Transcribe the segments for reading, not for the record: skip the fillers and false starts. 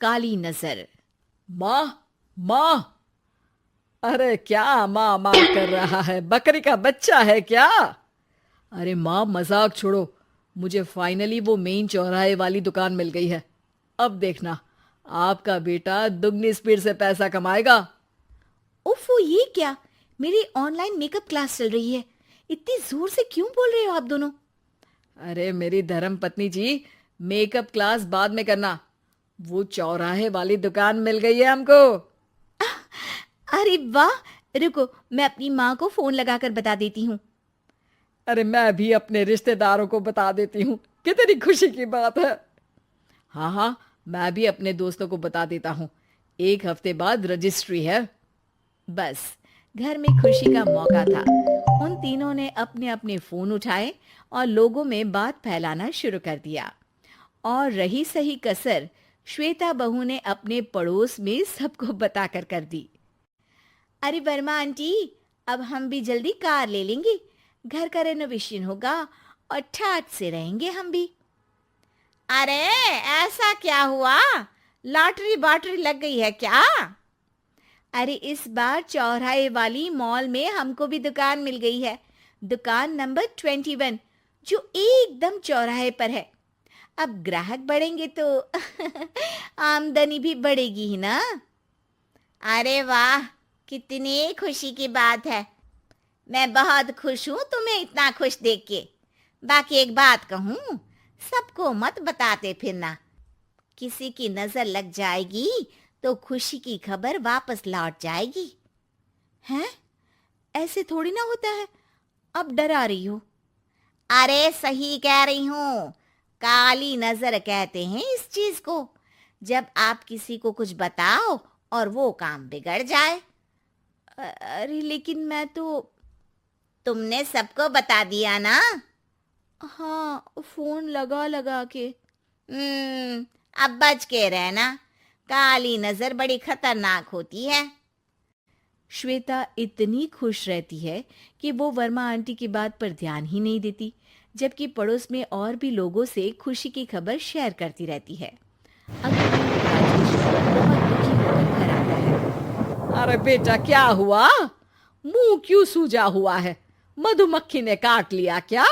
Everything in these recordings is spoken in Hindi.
काली नजर। माँ, माँ। अरे क्या माँ माँ कर रहा है? बकरी का बच्चा है क्या? अरे माँ, मजाक छोड़ो। मुझे फाइनली वो मेन चौराहे वाली दुकान मिल गई है। अब देखना, आपका बेटा दुगनी स्पीड से पैसा कमाएगा। उफ, ये क्या? मेरी ऑनलाइन मेकअप क्लास चल रही है। इतनी जोर से क्यों बोल रहे हो आप दोनों? अरे मेरी धर्म पत्नी जी, मेकअप क्लास बाद में करना। वो चौराहे वाली दुकान मिल गई है हमको। अरे वाह! रुको, मैं अपनी माँ को फोन लगाकर बता देती हूँ। अरे मैं भी अपने रिश्तेदारों को बता देती हूँ। कितनी खुशी की बात है। हाँ हाँ, मैं भी अपने दोस्तों को बता देता हूँ। 1 हफ्ते बाद रजिस्ट्री है। बस, घर में खुशी का मौका था। उन तीनों ने अपने अपने फोन उठाए और लोगों में बात फैलाना शुरू कर दिया। और रही सही कसर श्वेता बहू ने अपने पड़ोस में सबको बताकर कर दी। अरे वर्मा आंटी, अब हम भी जल्दी कार ले लेंगे। घर का रेनोवेशन होगा और ठाट से रहेंगे हम भी। अरे, ऐसा क्या हुआ? लॉटरी बाटरी लग गई है क्या? अरे, इस बार चौराहे वाली मॉल में हमको भी दुकान मिल गई है। दुकान नंबर 21, जो एकदम चौराहे पर है। अब ग्राहक बढ़ेंगे तो आमदनी भी बढ़ेगी ही ना। अरे वाह, कितनी खुशी की बात है। मैं बहुत खुश हूँ तुम्हें इतना खुश देख के। बाकी एक बात कहूँ, सबको मत बताते फिरना। किसी की नजर लग जाएगी तो खुशी की खबर वापस लौट जाएगी। हैं? ऐसे थोड़ी ना होता है। अब डरा रही हो? अरे सही कह रही हूँ। काली नजर कहते हैं इस चीज को, जब आप किसी को कुछ बताओ और वो काम बिगड़ जाए। अरे लेकिन मैं तो। तुमने सबको बता दिया ना? हाँ, फोन लगा लगा के। अब बच के रहना। काली नजर बड़ी खतरनाक होती है। श्वेता इतनी खुश रहती है कि वो वर्मा आंटी की बात पर ध्यान ही नहीं देती, जबकि पड़ोस में और भी लोगों से खुशी की खबर शेयर करती रहती है। अगले दिन राजेश बहुत दुखी होकर घर आता है। अरे बेटा, क्या हुआ? मुंह क्यों सूजा हुआ है? मधुमक्खी ने काट लिया क्या?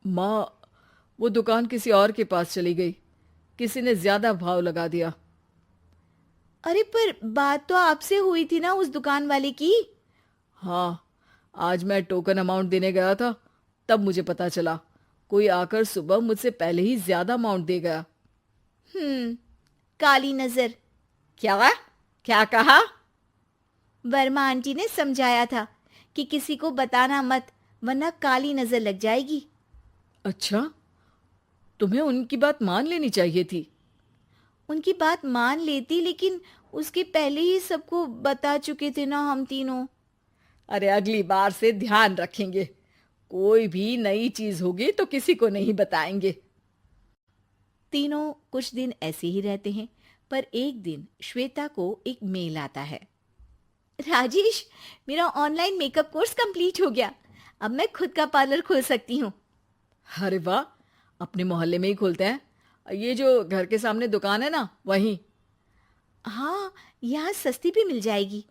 माँ, वो दुकान किसी और के पास चली गई। किसी ने ज्यादा भाव लगा दिया। अरे पर बात तो आपसे हुई थी ना उस दुकान वाले की। हाँ, आज मैं टोकन अमाउंट देने गया था, तब मुझे पता चला। कोई आकर सुबह मुझसे पहले ही ज्यादा अमाउंट दे गया। हम्म, काली नजर। क्या? क्या कहा? वर्मा आंटी ने समझाया था कि किसी को बताना मत, वरना काली नजर लग जाएगी। अच्छा, तुम्हें उनकी बात मान लेनी चाहिए थी। उनकी बात मान लेती, लेकिन उसके पहले ही सबको बता चुके थे ना हम तीनों। अरे अगली बार से ध्यान रखेंगे। कोई भी नई चीज होगी तो किसी को नहीं बताएंगे। तीनों कुछ दिन ऐसे ही रहते हैं, पर एक दिन श्वेता को एक मेल आता है। राजेश, मेरा ऑनलाइन मेकअप कोर्स कंप्लीट हो गया। अब मैं खुद का पार्लर खोल सकती हूँ। अरे वाह, अपने मोहल्ले में ही खोलते हैं। ये जो घर के सामने दुकान है ना, वहीं। हाँ, यहाँ सस्ती भी मिल जाएगी।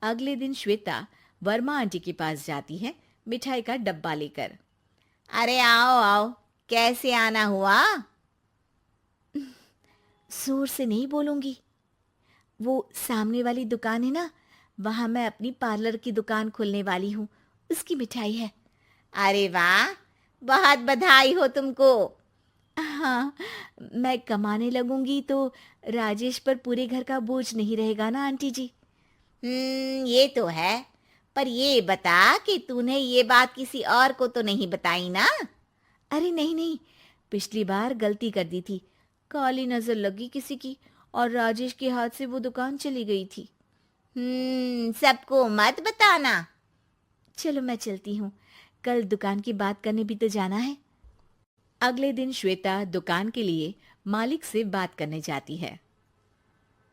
अगले दिन श्वेता वर्मा आंटी के पास जाती है, मिठाई का डब्बा लेकर। अरे आओ आओ, कैसे आना हुआ? जोर से नहीं बोलूंगी। वो सामने वाली दुकान है ना, वहां मैं अपनी पार्लर की दुकान खोलने वाली हूँ। उसकी मिठाई है। अरे वाह, बहुत बधाई हो तुमको। हाँ, मैं कमाने लगूंगी तो राजेश पर पूरे घर का बोझ नहीं रहेगा ना आंटी जी। ये तो है। पर ये बता कि तूने ये बात किसी और को तो नहीं बताई ना? अरे नहीं नहीं, पिछली बार गलती कर दी थी। काली नजर लगी किसी की और राजेश के हाथ से वो दुकान चली गई थी। सबको मत बताना। चलो मैं चलती हूँ, कल दुकान की बात करने भी तो जाना है। अगले दिन श्वेता दुकान के लिए मालिक से बात करने जाती है।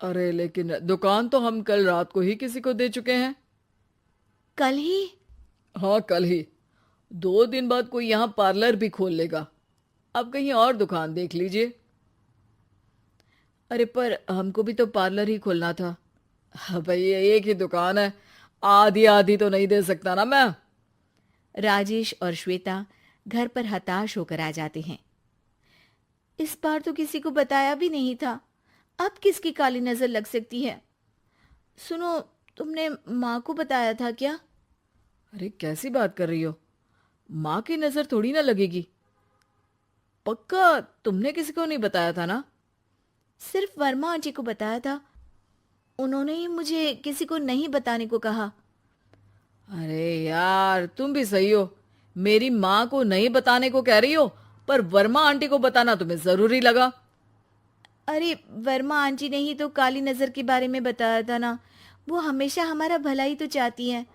अरे लेकिन दुकान तो हम कल रात को ही किसी को दे चुके हैं। कल ही? हाँ, कल ही। 2 दिन बाद कोई यहाँ पार्लर भी खोल लेगा। अब कहीं और दुकान देख लीजिए। अरे पर हमको भी तो पार्लर ही खोलना था। हाँ भाई, ये एक ही दुकान है, आधी आधी तो नहीं दे सकता ना मैं। राजेश और श्वेता घर पर हताश होकर आ जाते हैं। इस बार तो किसी को बताया भी नहीं था, अब किसकी काली नजर लग सकती है। सुनो, तुमने माँ को बताया था क्या? अरे कैसी बात कर रही हो, माँ की नजर थोड़ी ना लगेगी। पक्का तुमने किसी को नहीं बताया था ना? सिर्फ वर्मा आंटी को बताया था, उन्होंने ही मुझे किसी को नहीं बताने को कहा। अरे यार, तुम भी सही हो, मेरी माँ को नहीं बताने को कह रही हो, पर वर्मा आंटी को बताना तुम्हें जरूरी लगा। अरे वर्मा आंटी ने ही तो काली नजर के बारे में बताया था ना, वो हमेशा हमारा भला ही तो चाहती है।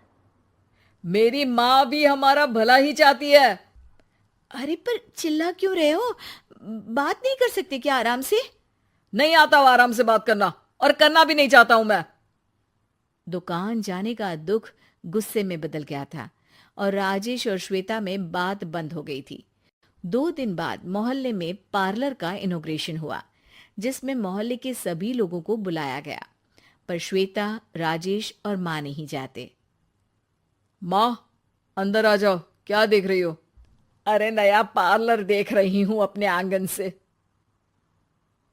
मेरी माँ भी हमारा भला ही चाहती है। अरे पर चिल्ला क्यों रहे हो? बात नहीं कर सकते क्या आराम से? नहीं आता वो आराम से बात करना, और करना भी नहीं चाहता हूं मैं। दुकान जाने का दुख गुस्से में बदल गया था और राजेश और श्वेता में बात बंद हो गई थी। 2 दिन बाद मोहल्ले में पार्लर का इनॉग्रेशन हुआ, जिसमें मोहल्ले के सभी लोगों को बुलाया गया, पर श्वेता, राजेश और माँ नहीं जाते। माँ, अंदर आ जाओ, क्या देख रही हो? अरे नया पार्लर देख रही हूं अपने आंगन से।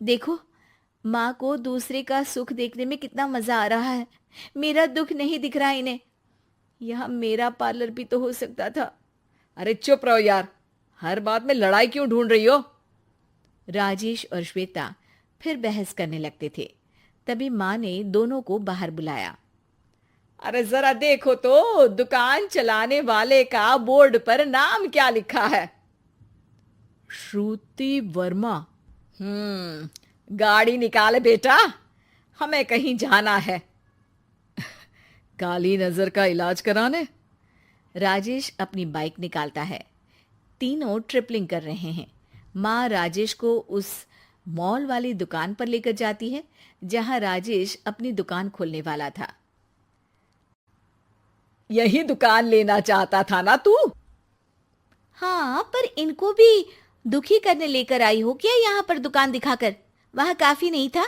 देखो, माँ को दूसरे का सुख देखने में कितना मजा आ रहा है, मेरा दुख नहीं दिख रहा इन्हें। यह मेरा पार्लर भी तो हो सकता था। अरे चुप रहो यार, हर बात में लड़ाई क्यों ढूंढ रही हो? राजेश और श्वेता फिर बहस करने लगते थे। तभी माँ ने दोनों को बाहर बुलाया। अरे जरा देखो तो, दुकान चलाने वाले का बोर्ड पर नाम क्या लिखा है? श्रुति वर्मा। गाड़ी निकाले बेटा, हमें कहीं जाना है। काली नजर का इलाज कराने? राजेश अपनी बाइक निकालता है। तीनों ट्रिपलिंग कर रहे हैं। माँ राजेश को उस मॉल वाली दुकान पर लेकर जाती है जहां राजेश अपनी दुकान खोलने वाला था। यही दुकान लेना चाहता था ना तू? हाँ, पर इनको भी दुखी करने लेकर आई हो क्या यहाँ पर दुकान दिखाकर? वह काफी नहीं था?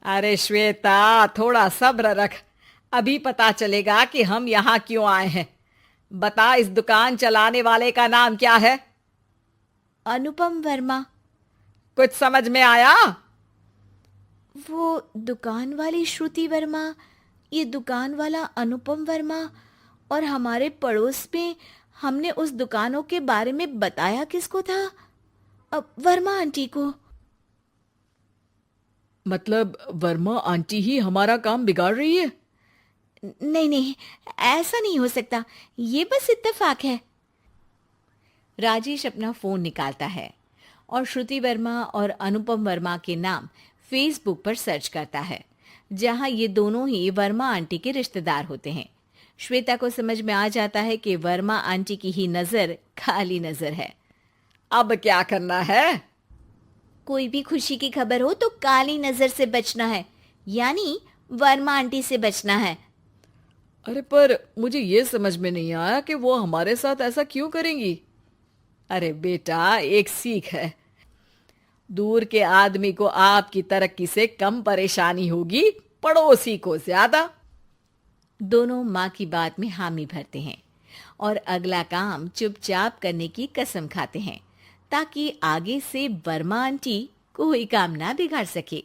अरे श्वेता, थोड़ा सब्र रख, अभी पता चलेगा कि हम यहाँ क्यों आए हैं। बता, इस दुकान चलाने वाले का नाम क्या है? अनुपम वर्मा। कुछ समझ में आया? वो दुकान वाली श्रुति वर्मा, ये दुकान वाला अनुपम वर्मा, और हमारे पड़ोस में हमने उस दुकानों के बारे में बताया किसको था? अब वर्मा आंटी को। मतलब वर्मा आंटी ही हमारा काम बिगाड़ रही है? नहीं नहीं, ऐसा नहीं हो सकता, ये बस इत्तेफाक है। राजेश अपना फोन निकालता है और श्रुति वर्मा और अनुपम वर्मा के नाम फेसबुक पर सर्च करता है, जहां ये दोनों ही वर्मा आंटी के रिश्तेदार होते हैं। श्वेता को समझ में आ जाता है कि वर्मा आंटी की ही नजर खाली नजर है। अब क्या करना है? कोई भी खुशी की खबर हो तो काली नजर से बचना है, यानी वर्मा आंटी से बचना है। अरे पर मुझे ये समझ में नहीं आया कि वो हमारे साथ ऐसा क्यों करेंगी। अरे बेटा, एक सीख है, दूर के आदमी को आपकी तरक्की से कम परेशानी होगी, पड़ोसी को ज्यादा। दोनों माँ की बात में हामी भरते हैं और अगला काम चुपचाप करने की कसम खाते हैं, ताकि आगे से वर्मा आंटी कोई काम ना बिगाड़ सके।